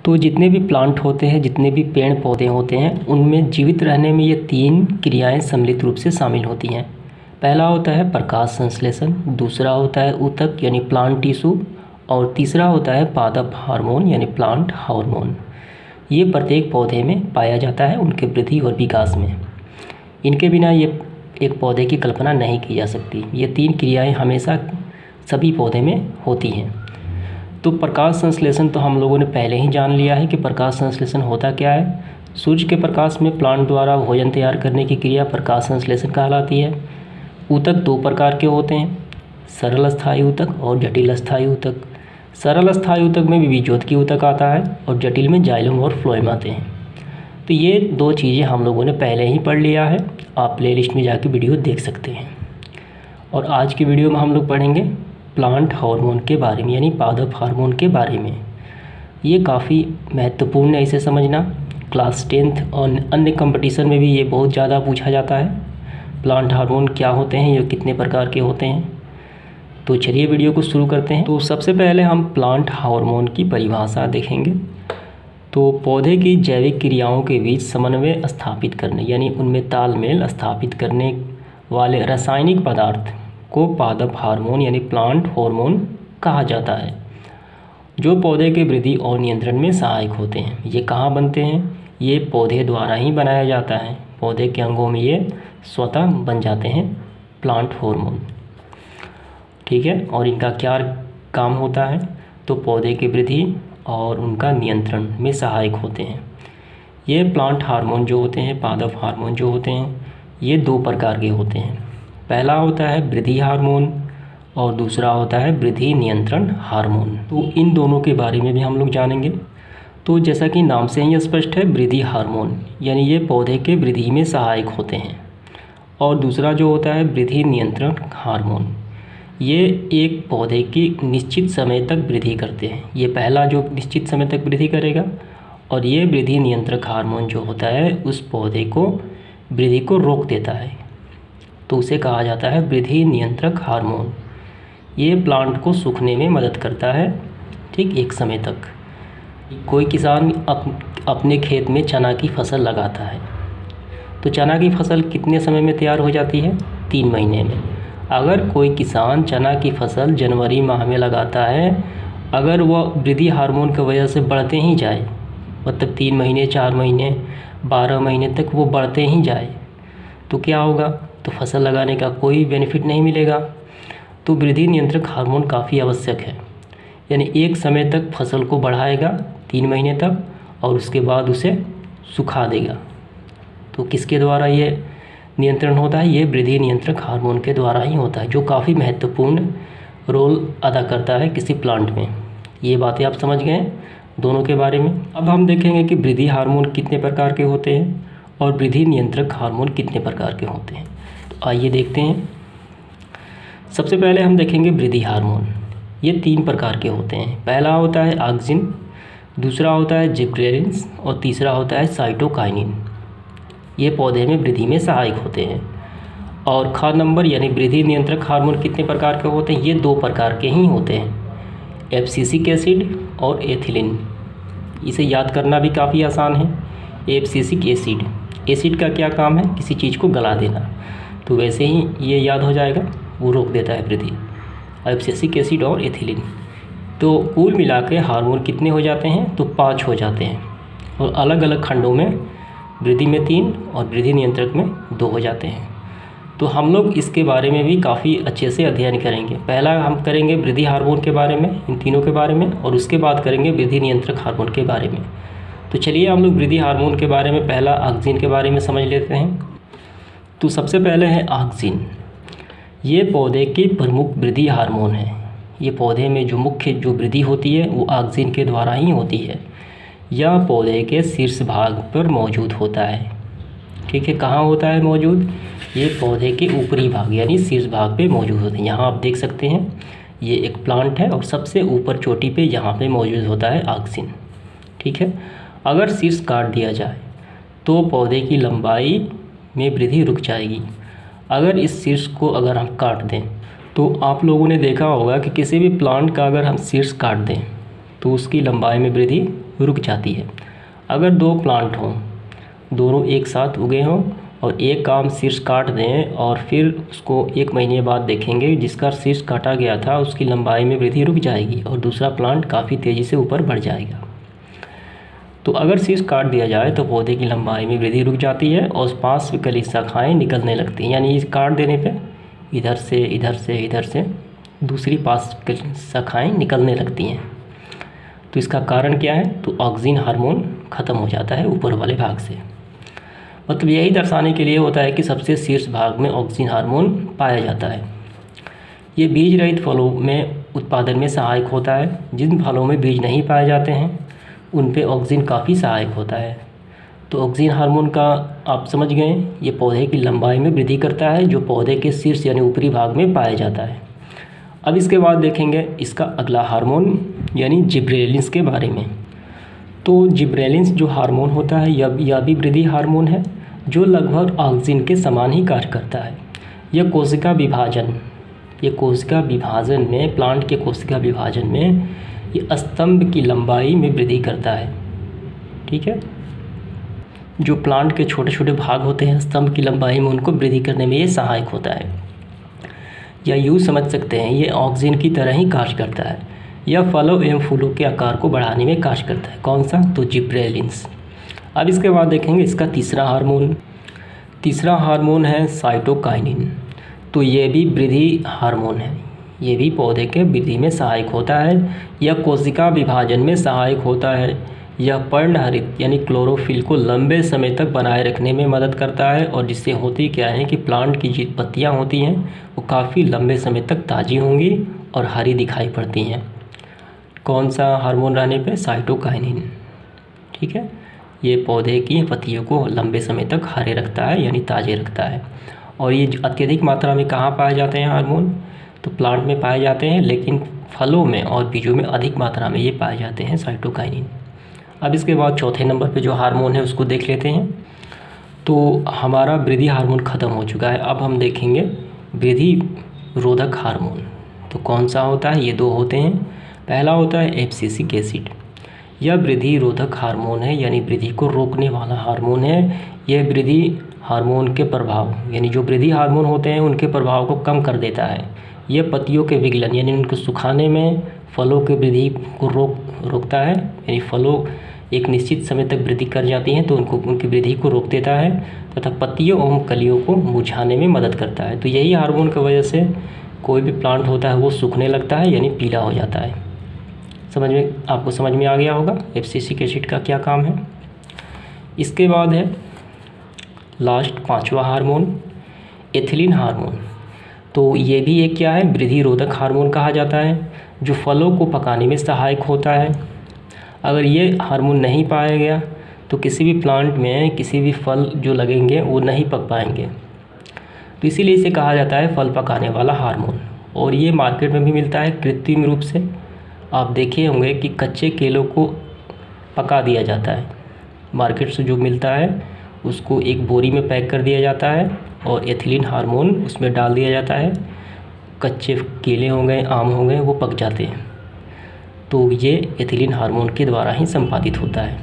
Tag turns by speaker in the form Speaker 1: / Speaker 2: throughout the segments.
Speaker 1: तो जितने भी प्लांट होते हैं, जितने भी पेड़ पौधे होते हैं, उनमें जीवित रहने में ये 3 क्रियाएं सम्मिलित रूप से शामिल होती हैं। पहला होता है प्रकाश संश्लेषण, दूसरा होता है ऊतक यानी प्लांट टिश्यू, और तीसरा होता है पादप हार्मोन यानी प्लांट हार्मोन। ये प्रत्येक पौधे में पाया जाता है उनके वृद्धि और विकास में। इनके बिना ये एक पौधे की कल्पना नहीं की जा सकती। ये 3 क्रियाएं हमेशा सभी पौधे में होती हैं। तो प्रकाश संश्लेषण तो हम लोगों ने पहले ही जान लिया है कि प्रकाश संश्लेषण होता क्या है। सूर्य के प्रकाश में प्लांट द्वारा भोजन तैयार करने की क्रिया प्रकाश संश्लेषण कहलाती है। ऊतक 2 प्रकार के होते हैं, सरल स्थायी ऊतक और जटिल स्थायी ऊतक। सरल स्थायी ऊतक में बीजोत्की ऊतक आता है और जटिल में जाइलम और फ्लोएम आते हैं। तो ये 2 चीज़ें हम लोगों ने पहले ही पढ़ लिया है, आप प्लेलिस्ट में जाके वीडियो देख सकते हैं। और आज की वीडियो में हम लोग पढ़ेंगे प्लांट हार्मोन के बारे में यानी पादप हार्मोन के बारे में। ये काफ़ी महत्वपूर्ण है इसे समझना। क्लास 10th और अन्य कंपटीशन में भी ये बहुत ज़्यादा पूछा जाता है। प्लांट हार्मोन क्या होते हैं, ये कितने प्रकार के होते हैं। तो चलिए वीडियो को शुरू करते हैं। तो सबसे पहले हम प्लांट हार्मोन की परिभाषा देखेंगे। तो पौधे की जैविक क्रियाओं के बीच समन्वय स्थापित करने यानी उनमें तालमेल स्थापित करने वाले रासायनिक पदार्थ को पादप हार्मोन यानी प्लांट हार्मोन कहा जाता है, जो पौधे के वृद्धि और नियंत्रण में सहायक होते हैं। ये कहाँ बनते हैं? ये पौधे द्वारा ही बनाया जाता है। पौधे के अंगों में ये स्वतः बन जाते हैं प्लांट हार्मोन, ठीक है। और इनका क्या काम होता है? तो पौधे की वृद्धि और उनका नियंत्रण में सहायक होते हैं। ये प्लांट हार्मोन जो होते हैं, पादप हार्मोन जो होते हैं, ये 2 प्रकार के होते हैं। पहला होता है वृद्धि हार्मोन और दूसरा होता है वृद्धि नियंत्रण हार्मोन। तो इन दोनों के बारे में भी हम लोग जानेंगे। तो जैसा कि नाम से ही स्पष्ट है, वृद्धि हार्मोन यानी ये पौधे के वृद्धि में सहायक होते हैं। और दूसरा जो होता है वृद्धि नियंत्रण हार्मोन, ये एक पौधे की निश्चित समय तक वृद्धि करते हैं। ये पहला जो निश्चित समय तक वृद्धि करेगा, और ये वृद्धि नियंत्रक हार्मोन जो होता है उस पौधे को वृद्धि को रोक देता है। तो उसे कहा जाता है वृद्धि नियंत्रक हार्मोन। ये प्लांट को सूखने में मदद करता है, ठीक एक समय तक। कोई किसान अपने खेत में चना की फसल लगाता है, तो चना की फसल कितने समय में तैयार हो जाती है? 3 महीने में। अगर कोई किसान चना की फसल जनवरी माह में लगाता है, अगर वह वृद्धि हार्मोन की वजह से बढ़ते ही जाए, मतलब 3 महीने, 4 महीने, 12 महीने तक वो बढ़ते ही जाए, तो क्या होगा? तो फसल लगाने का कोई बेनिफिट नहीं मिलेगा। तो वृद्धि नियंत्रक हार्मोन काफ़ी आवश्यक है, यानी एक समय तक फसल को बढ़ाएगा 3 महीने तक, और उसके बाद उसे सुखा देगा। तो किसके द्वारा ये नियंत्रण होता है? ये वृद्धि नियंत्रक हार्मोन के द्वारा ही होता है, जो काफ़ी महत्वपूर्ण रोल अदा करता है किसी प्लांट में। ये बातें आप समझ गए दोनों के बारे में। अब हम देखेंगे कि वृद्धि हार्मोन कितने प्रकार के होते हैं और वृद्धि नियंत्रक हार्मोन कितने प्रकार के होते हैं। तो आइए देखते हैं। सबसे पहले हम देखेंगे वृद्धि हार्मोन। ये 3 प्रकार के होते हैं। पहला होता है ऑक्सिन, दूसरा होता है जिबरेलिन्स और तीसरा होता है साइटोकाइनिन। ये पौधे में वृद्धि में सहायक होते हैं। और ख नंबर यानी वृद्धि नियंत्रक हार्मोन कितने प्रकार के होते हैं? ये 2 प्रकार के ही होते हैं, एब्सिसिक एसिड और एथिलीन। इसे याद करना भी काफ़ी आसान है। एब्सिसिक एसिड, एसिड का क्या काम है? किसी चीज़ को गला देना, तो वैसे ही ये याद हो जाएगा, वो रोक देता है वृद्धि। एब्सिसिक एसिड और एथिलीन। तो कुल मिला के हार्मोन कितने हो जाते हैं? तो 5 हो जाते हैं, और अलग अलग खंडों में वृद्धि में 3 और वृद्धि नियंत्रक में 2 हो जाते हैं। तो हम लोग इसके बारे में भी काफ़ी अच्छे से अध्ययन करेंगे। पहला हम करेंगे वृद्धि हार्मोन के बारे में, इन तीनों के बारे में, और उसके बाद करेंगे वृद्धि नियंत्रक हार्मोन के बारे में। तो चलिए हम लोग वृद्धि हार्मोन के बारे में पहला ऑक्सिन के बारे में समझ लेते हैं। तो सबसे पहले है ऑक्सिन। ये पौधे के प्रमुख वृद्धि हार्मोन है। ये पौधे में जो मुख्य वृद्धि होती है वो ऑक्सिन के द्वारा ही होती है। यह पौधे के शीर्ष भाग पर मौजूद होता है, ठीक है। कहाँ होता है मौजूद? ये पौधे के ऊपरी भाग यानी शीर्ष भाग पे मौजूद होते हैं। यहाँ आप देख सकते हैं, ये एक प्लांट है और सबसे ऊपर चोटी पे यहाँ पे मौजूद होता है ऑक्सिन, ठीक है। अगर शीर्ष काट दिया जाए तो पौधे की लंबाई में वृद्धि रुक जाएगी। अगर इस शीर्ष को अगर हम काट दें, तो आप लोगों ने देखा होगा कि किसी भी प्लांट का अगर हम शीर्ष काट दें तो उसकी लंबाई में वृद्धि रुक जाती है। अगर दो प्लांट हों, दोनों एक साथ उगे हों और एक काम शीर्ष काट दें और फिर उसको 1 महीने बाद देखेंगे, जिसका शीर्ष काटा गया था उसकी लंबाई में वृद्धि रुक जाएगी और दूसरा प्लांट काफ़ी तेज़ी से ऊपर बढ़ जाएगा। तो अगर शीर्ष काट दिया जाए तो पौधे की लंबाई में वृद्धि रुक जाती है और पार्श्व कली शाखाएँ निकलने लगती हैं, यानी इस काट देने पर इधर से दूसरी पार्श्व शाखाएँ निकलने लगती हैं। तो इसका कारण क्या है? तो ऑक्सिन हार्मोन ख़त्म हो जाता है ऊपर वाले भाग से। मतलब यही दर्शाने के लिए होता है कि सबसे शीर्ष भाग में ऑक्सिन हार्मोन पाया जाता है। ये बीज रहित फलों में उत्पादन में सहायक होता है। जिन फलों में बीज नहीं पाए जाते हैं उन पे ऑक्सिन काफ़ी सहायक होता है। तो ऑक्सिन हार्मोन का आप समझ गए, ये पौधे की लंबाई में वृद्धि करता है, जो पौधे के शीर्ष यानी ऊपरी भाग में पाया जाता है। अब इसके बाद देखेंगे इसका अगला हार्मोन यानी जिब्रेलिन्स के बारे में। तो जिब्रेलिन्स जो हार्मोन होता है यह भी वृद्धि हार्मोन है, जो लगभग ऑक्सिन के समान ही कार्य करता है। यह कोशिका विभाजन में, प्लांट के कोशिका विभाजन में ये स्तंभ की लंबाई में वृद्धि करता है। ठीक है, जो प्लांट के छोटे छोटे भाग होते हैं स्तंभ की लंबाई में, उनको वृद्धि करने में ये सहायक होता है। या यूँ समझ सकते हैं ये ऑक्सिन की तरह ही कार्य करता है। यह फलों एवं फूलों के आकार को बढ़ाने में कार्य करता है। कौन सा? तो जिब्रेलिन्स। अब इसके बाद देखेंगे इसका तीसरा हार्मोन है साइटोकाइनिन। तो ये भी वृद्धि हार्मोन है, ये भी पौधे के वृद्धि में सहायक होता है। यह कोशिका विभाजन में सहायक होता है। यह पर्णहरित यानी क्लोरोफिल को लंबे समय तक बनाए रखने में मदद करता है, और जिससे होती क्या है कि प्लांट की जो पत्तियाँ होती हैं वो काफ़ी लंबे समय तक ताज़ी होंगी और हरी दिखाई पड़ती हैं। कौन सा हार्मोन रहने पे? साइटोकाइनिन। ठीक है, ये पौधे की पत्तियों को लंबे समय तक हरे रखता है यानी ताज़े रखता है। और ये अत्यधिक मात्रा में कहाँ पाए जाते हैं हार्मोन? तो प्लांट में पाए जाते हैं, लेकिन फलों में और बीजों में अधिक मात्रा में ये पाए जाते हैं साइटोकाइनिन। अब इसके बाद चौथे नंबर पे जो हार्मोन है उसको देख लेते हैं। तो हमारा वृद्धि हार्मोन ख़त्म हो चुका है। अब हम देखेंगे वृद्धि रोधक हार्मोन। तो कौन सा होता है? ये 2 होते हैं। पहला होता है एब्सिसिक एसिड। यह वृद्धि रोधक हार्मोन है, यानी वृद्धि को रोकने वाला हार्मोन है। यह वृद्धि हार्मोन के प्रभाव यानी जो वृद्धि हार्मोन होते हैं उनके प्रभाव को कम कर देता है। यह पत्तियों के विगलन यानी उनको सुखाने में, फलों के वृद्धि को रोकता है, यानी फलों एक निश्चित समय तक वृद्धि कर जाती हैं तो उनकी वृद्धि को रोक देता है, तथा पत्तियों एवं कलियों को मुरझाने में मदद करता है। तो यही हार्मोन की वजह से कोई भी प्लांट होता है वो सूखने लगता है यानी पीला हो जाता है। आपको समझ में आ गया होगा एब्सिसिक एसिड का क्या काम है। इसके बाद है लास्ट 5वां हार्मोन, एथिलीन हार्मोन। तो ये भी एक क्या है? वृद्धि रोधक हार्मोन कहा जाता है, जो फलों को पकाने में सहायक होता है। अगर ये हार्मोन नहीं पाया गया तो किसी भी प्लांट में किसी भी फल जो लगेंगे वो नहीं पक पाएंगे। तो इसीलिए इसे कहा जाता है फल पकाने वाला हार्मोन। और ये मार्केट में भी मिलता है कृत्रिम रूप से। आप देखे होंगे कि कच्चे केलों को पका दिया जाता है, मार्केट से जो मिलता है उसको एक बोरी में पैक कर दिया जाता है और एथिलीन हार्मोन उसमें डाल दिया जाता है। कच्चे केले हो गए, आम हो गए, वो पक जाते हैं। तो ये एथिलीन हार्मोन के द्वारा ही संपादित होता है।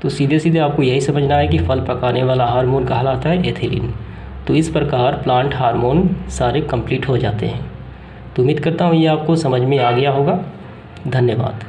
Speaker 1: तो सीधे सीधे आपको यही समझना है कि फल पकाने वाला हार्मोन कहलाता है एथिलीन। तो इस प्रकार प्लांट हार्मोन सारे कंप्लीट हो जाते हैं। तो उम्मीद करता हूँ ये आपको समझ में आ गया होगा। धन्यवाद।